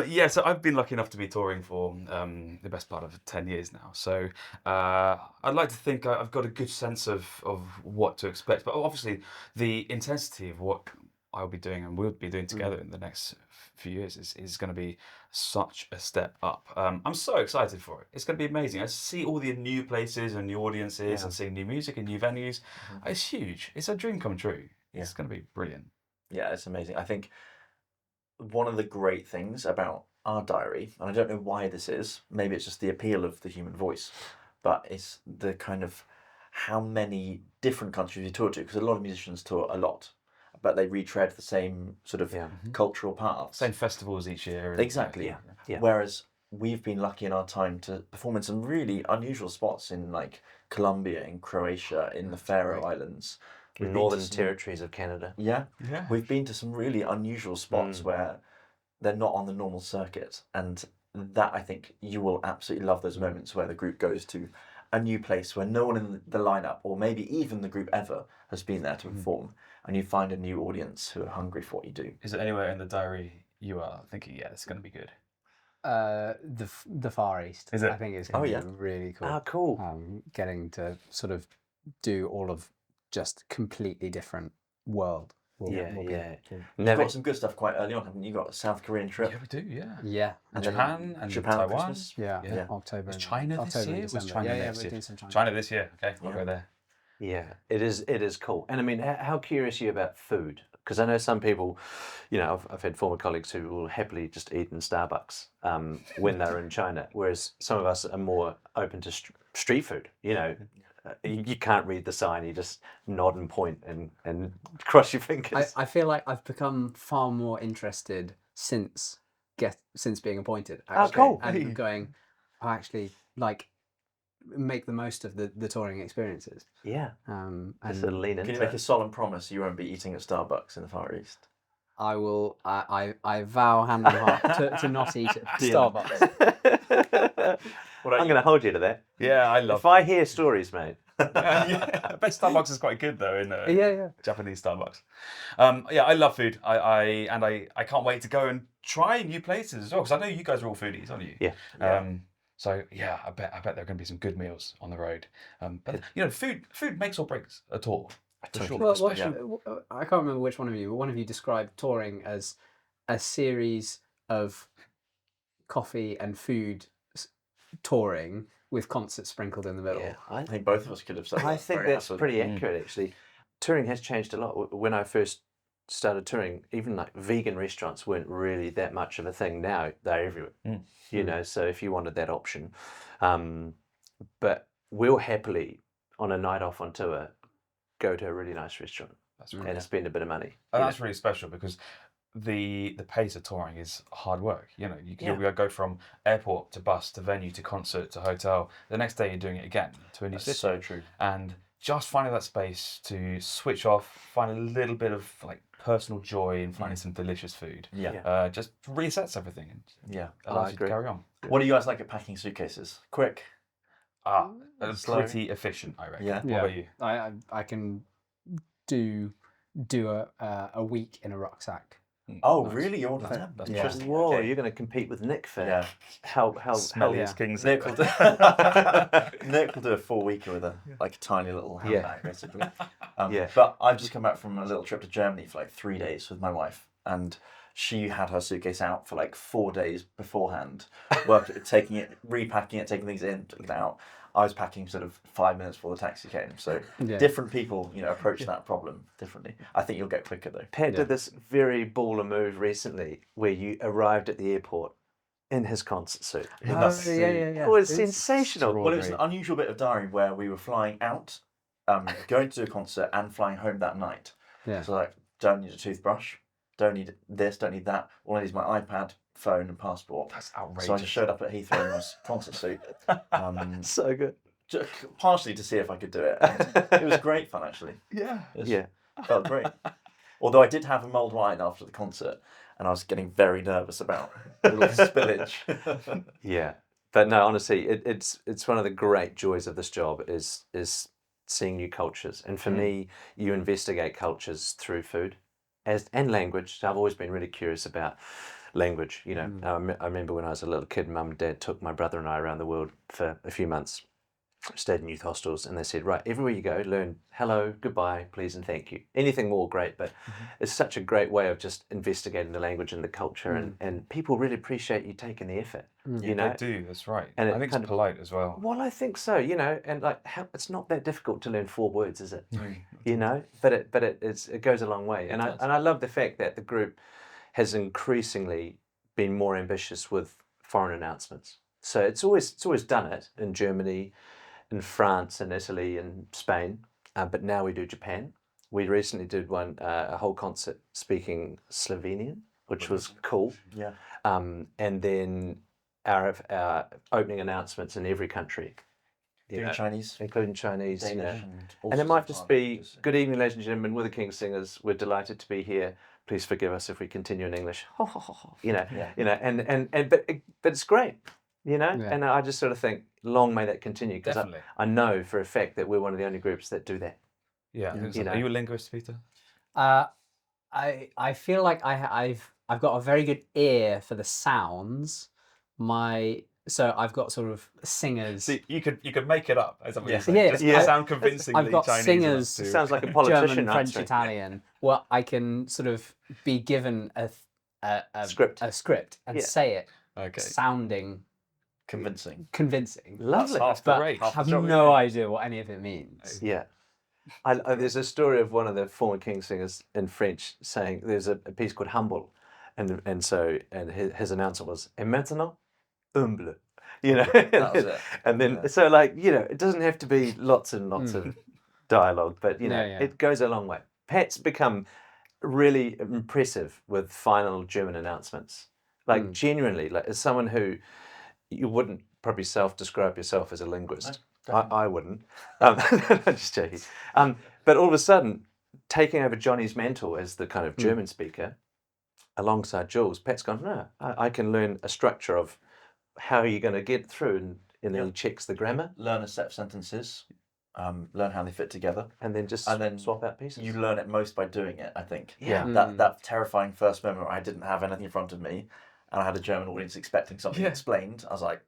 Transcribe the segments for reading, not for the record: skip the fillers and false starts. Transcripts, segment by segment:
Yeah, so I've been lucky enough to be touring for the best part of 10 years now. So I'd like to think I've got a good sense of what to expect. But obviously, the intensity of what I'll be doing and we'll be doing Mm. together in the next few years is going to be such a step up. I'm so excited for it. It's going to be amazing. I see all the new places and new audiences Yeah. and seeing new music and new venues. Mhm. It's huge. It's a dream come true. Yeah. It's going to be brilliant. Yeah, it's amazing. I think one of the great things about our diary, and I don't know why this is, maybe it's just the appeal of the human voice, but it's the kind of how many different countries you tour to, because a lot of musicians tour a lot, but they retread the same sort of Yeah. cultural paths. Same festivals each year. Exactly. Yeah. Yeah. Whereas we've been lucky in our time to perform in some really unusual spots in like Colombia, in Croatia, in the Faroe great. Islands. We've been to Northern some- territories of Canada. Yeah. Yeah. We've been to some really unusual spots Mm. where they're not on the normal circuit. And that, I think, you will absolutely love those moments where the group goes to a new place where no one in the lineup, or maybe even the group ever, has been there to perform. And you find a new audience who are hungry for what you do. Is there anywhere in the diary you are thinking, yeah, it's going to be good? The Far East. Is it? I think it's Oh, going yeah. to be really cool. Ah, cool. Getting to sort of do all of just completely different world. Yeah, will be yeah. cool. You've Never. got some good stuff quite early on, haven't you? You got a South Korean trip. Yeah, we do, yeah. Yeah. And then Japan and Japan, Taiwan. Christmas. Yeah. Yeah. October. Is and- China this October and year? Was December. China yeah, next we're year? doing some China. China this year. Okay, I'll Yeah. go there. Yeah, it is. It is cool. And I mean, how curious are you about food? Because I know some people, I've had former colleagues who will happily just eat in Starbucks when they're in China, whereas some of us are more open to street food. You can't read the sign; you just nod and point and cross your fingers. I feel like I've become far more interested since being appointed. Actually, cool. And going, I actually like make the most of the touring experiences. Yeah, And just sort of lean Can into you make it. a solemn promise you won't be eating at Starbucks in the Far East? I will. I vow hand on heart to not eat at Deal. Starbucks. What I'm going to hold you to that. Yeah, I love If I hear stories, mate. yeah, I bet Starbucks is quite good though in Yeah. Japanese Starbucks. Yeah, I love food. I can't wait to go and try new places as well because I know you guys are all foodies, aren't you? Yeah. So yeah, I bet there are going to be some good meals on the road. But food makes or breaks a tour. For sure. Well, Especially- I can't remember which one of you, but one of you described touring as a series of coffee and food touring with concerts sprinkled in the middle. Yeah, I think both of us could have said I that think very that's happily. pretty accurate, actually. Touring has changed a lot. When I first started touring, even like vegan restaurants weren't really that much of a thing. Now they're everywhere, so if you wanted that option. But we'll happily, on a night off on tour, go to a really nice restaurant That's and great. spend a bit of money. And that's really special because the pace of touring is hard work. You'll go from airport to bus to venue to concert to hotel. The next day you're doing it again to a new That's city. so true. And just finding that space to switch off, find a little bit of like personal joy in finding some delicious food. Yeah. Just resets everything and Yeah. allows you to agree. carry on. What do you guys like at packing suitcases? Quick. Slow. Pretty efficient, I reckon. Yeah. What about you? I can do a week in a rucksack. Oh, Nice. really? You're That's that's yeah. interesting. Whoa, Okay. you're going to compete with Nick for Yeah. how Smelliest kings. Nick will do, Nick will do a 4-weeker with a tiny little handbag, basically. Yeah. But I've just come back from a little trip to Germany for 3 days with my wife, and she had her suitcase out for 4 days beforehand, taking it, repacking it, taking things in, taking it out. I was packing sort of 5 minutes before the taxi came. So different people, approach that problem differently. I think you'll get quicker though. Pat did this very baller move recently where you arrived at the airport in his concert suit. Yeah. It was sensational. Well, it was an unusual bit of diary where we were flying out, going to do a concert and flying home that night. Yeah. So don't need a toothbrush, don't need this, don't need that. All I need is my iPad, phone and passport. That's outrageous. So I just showed up at Heathrow in my concert suit. So good. Partially to see if I could do it. And it was great fun actually. Yeah. Yeah. Felt great. Although I did have a mulled wine after the concert and I was getting very nervous about the little spillage. Yeah. But no, honestly, it's one of the great joys of this job is seeing new cultures. And for me, you investigate cultures through food and language. So I've always been really curious about language. You know, I remember when I was a little kid, Mum and Dad took my brother and I around the world for a few months. Stayed in youth hostels, and they said, right, everywhere you go, learn hello, goodbye, please, and thank you. Anything more, great, but it's such a great way of just investigating the language and the culture, and people really appreciate you taking the effort. You know, They do. That's right. And I it think kind it's of- polite as well. well, I think so. You know, and like it's not that difficult to learn 4 words, is it? You know, but it goes a long way, and I love the fact that the group has increasingly been more ambitious with foreign announcements. So it's always done it in Germany, in France and Italy and Spain, but now we do Japan. We recently did a whole concert speaking Slovenian, which was cool. Yeah. And then our opening announcements in every country, Including Chinese, including Chinese, you know. Danish, all And it sorts might of just foreign be, languages. good evening, ladies and gentlemen, we're the King's Singers. We're delighted to be here. Please forgive us if we continue in English. You know, you know, but it's great, you know. Yeah. And I just sort of think, long may that continue, because Definitely. I know for a fact that we're one of the only groups that do that. Yeah. You know. Are you a linguist, Peter? I feel like I've got a very good ear for the sounds. So I've got sort of singers. See, you could make it up. As Yeah. saying. Yeah, Just yeah. sound convincingly I've got Chinese singers- enough It to- sounds like a politician German, French, answering. Italian. Well, I can sort of be given a Script. and Yeah. say it Okay. sounding Convincing. convincing. Lovely. Half the But rate. have job, no idea what any of it means. Yeah. There's a story of one of the former King singers in French saying there's a piece called Humble, and his announcer was et maintenant humble, you know. That was it. And then Yeah. so like, you know, it doesn't have to be lots and lots of dialogue, but you know, Yeah. it goes a long way. Pat's become really impressive with final German announcements. Like genuinely, like as someone who you wouldn't probably self-describe yourself as a linguist. I wouldn't. Just joking. But all of a sudden, taking over Johnny's mantle as the kind of German speaker, alongside Jules, Pat's gone, no, I can learn a structure of how you're going to get through, and then he checks the grammar, Learn a set of sentences, learn how they fit together. and then just And then swap out pieces. You learn it most by doing it, I think. Yeah. That terrifying first moment where I didn't have anything in front of me and I had a German audience expecting something explained. I was like,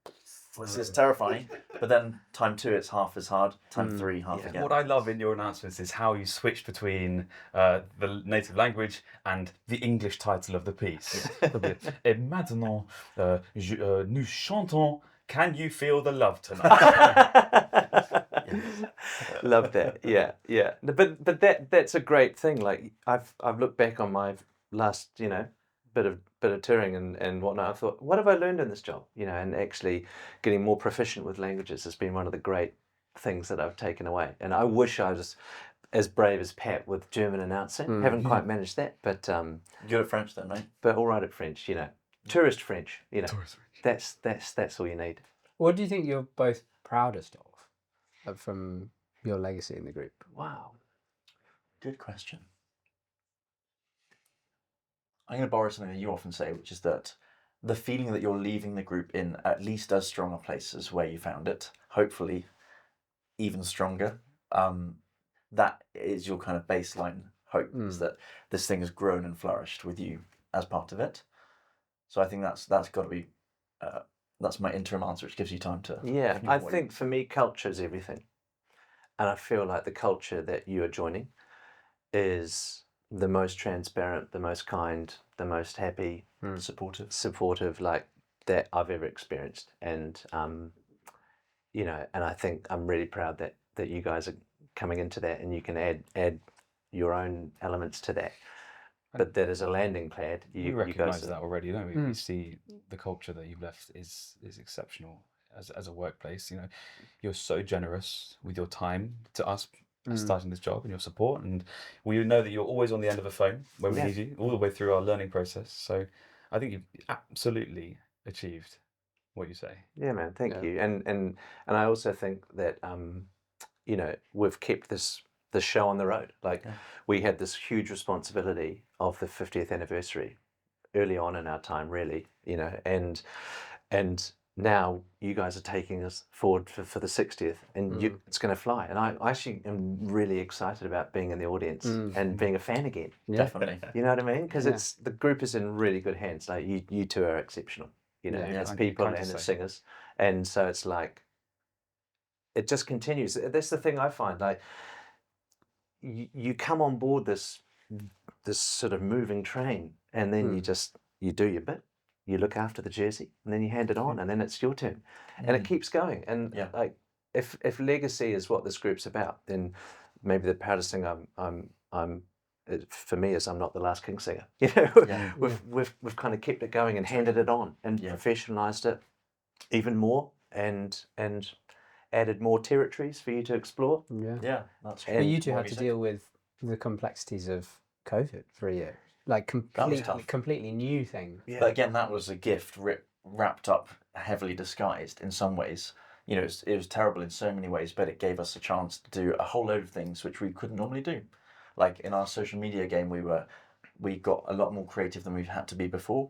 this is terrifying. But then time 2, it's half as hard. Time 3, half again. What I love in your announcements is how you switch between the native language and the English title of the piece. Et maintenant, nous chantons Can You Feel the Love Tonight? Love that. Yeah. But that's a great thing. Like I've looked back on my last, you know, bit of touring and whatnot. I thought, what have I learned in this job? You know, and actually getting more proficient with languages has been one of the great things that I've taken away. And I wish I was as brave as Pat with German announcing. Haven't quite managed that, but Good at French then, right? but all right at French. You know, tourist French. You know, that's all you need. What do you think you're both proudest of from your legacy in the group? Wow. Good question. I'm going to borrow something that you often say, which is that the feeling that you're leaving the group in at least as strong a place as where you found it, hopefully even stronger. That is your kind of baseline hope, is that this thing has grown and flourished with you as part of it. So I think that's got to be, that's my interim answer, which gives you time to... Yeah, think I what think for me, culture is everything. And I feel like the culture that you are joining is the most transparent, the most kind, the most happy, supportive like that I've ever experienced. And, you know, and I think I'm really proud that you guys are coming into that, and you can add your own elements to that. But that is a landing pad. You You recognise guys that already, don't we? You see the culture that you've left is exceptional as a workplace. You know, you're so generous with your time to us starting this job and your support, and we know that you're always on the end of a phone when we need you, all the way through our learning process. So I think you've absolutely achieved what you say. Yeah, man. Thank you. And I also think that you know, we've kept this show on the road. Like we had this huge responsibility of the 50th anniversary early on in our time, really. You know, and now you guys are taking us forward for the 60th, and it's going to fly. And I actually am really excited about being in the audience and being a fan again. Yeah. Definitely. You know what I mean? Because Yeah. the group is in really good hands. Like you two are exceptional. You know, Yeah. as Kind- people kind to and as say. singers, and so it's like it just continues. That's the thing I find. Like you come on board this sort of moving train, and then you do your bit. You look after the jersey, and then you hand it on, and then it's your turn, and it keeps going. And Yeah. like if legacy is what this group's about, then maybe the proudest thing for me is I'm not the last King singer. You know, Yeah. we've kind of kept it going and handed it on and Yeah. professionalized it even more and added more territories for you to explore. Yeah. Yeah, that's But And you two more had to music. deal with the complexities of COVID for a year, like tough. completely new thing. Yeah. But again, that was a gift wrapped up, heavily disguised in some ways. You know, it was terrible in so many ways, but it gave us a chance to do a whole load of things which we couldn't normally do. Like in our social media game, we got a lot more creative than we've had to be before.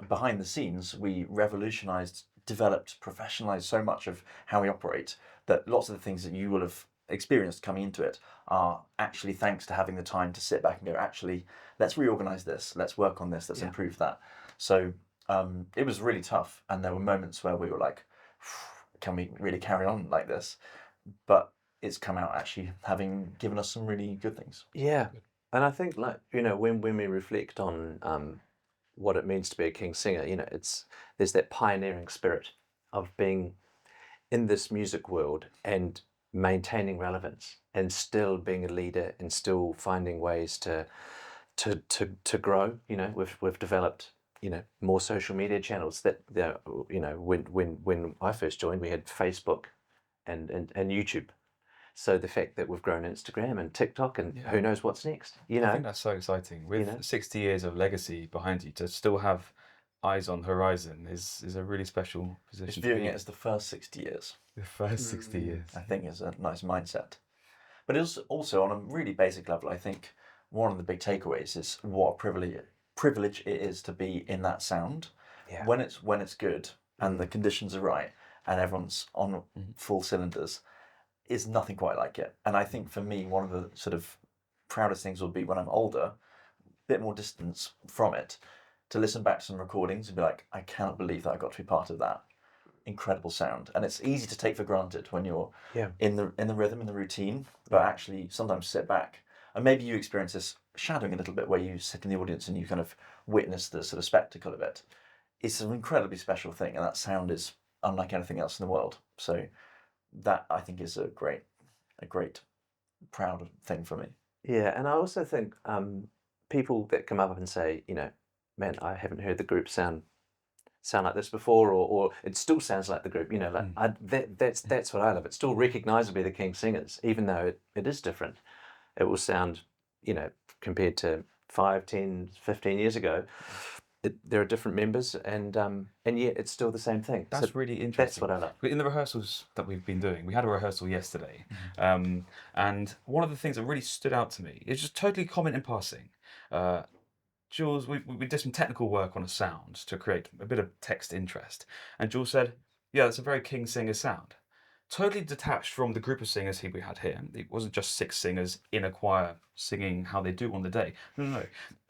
Behind the scenes, we revolutionized, developed, professionalized so much of how we operate that lots of the things that you will have experienced coming into it are actually thanks to having the time to sit back and go, actually, let's reorganize this, let's work on this, let's improve that. So it was really tough, and there were moments where we were like, can we really carry on like this? But it's come out actually having given us some really good things. Yeah, and I think like when we reflect on what it means to be a king singer, there's that pioneering spirit of being in this music world and maintaining relevance and still being a leader and still finding ways to grow. We've developed more social media channels that when I first joined we had Facebook and YouTube. So the fact that we've grown Instagram and TikTok and who knows what's next, I think that's so exciting. With 60 years of legacy behind you, to still have eyes on the horizon is a really special position Just to viewing be it in. as the first 60 years, The first 60 years. I think, is a nice mindset. But it's also on a really basic level, I think one of the big takeaways is what a privilege it is to be in that sound. Yeah. When it's good and the conditions are right and everyone's on full cylinders, is nothing quite like it. And I think for me, one of the sort of proudest things will be when I'm older, a bit more distance from it, to listen back to some recordings and be like, I cannot believe that I got to be part of that incredible sound. And it's easy to take for granted when you're in the rhythm, in the routine, but actually sometimes sit back. And maybe you experience this shadowing a little bit where you sit in the audience and you kind of witness the sort of spectacle of it. It's an incredibly special thing, and that sound is unlike anything else in the world. So that I think is a great, proud thing for me. Yeah, and I also think people that come up and say, man, I haven't heard the group sound like this before, or it still sounds like the group. That's what I love. It's still recognisably the King Singers, even though it is different. It will sound, compared to 5, 10, 15 years ago, there are different members, and yet it's still the same thing. That's really interesting. That's what I love. In the rehearsals that we've been doing, we had a rehearsal yesterday, and one of the things that really stood out to me is just totally comment in passing. Jules, we did some technical work on a sound to create a bit of text interest, and Jules said, "Yeah, that's a very King singer sound." Totally detached from the group of singers we had here. It wasn't just 6 singers in a choir singing how they do on the day. No.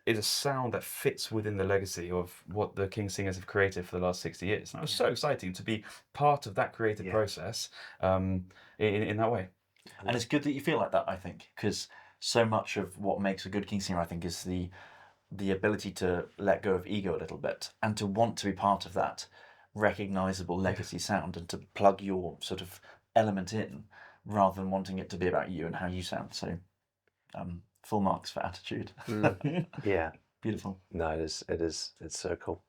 It's a sound that fits within the legacy of what the King Singers have created for the last 60 years. And it was so exciting to be part of that creative process in that way. And it's good that you feel like that, I think, because so much of what makes a good King singer, I think, is the ability to let go of ego a little bit and to want to be part of that recognisable legacy sound and to plug your sort of element in rather than wanting it to be about you and how you sound. So full marks for attitude. Yeah. Beautiful. No, it is. It's so cool.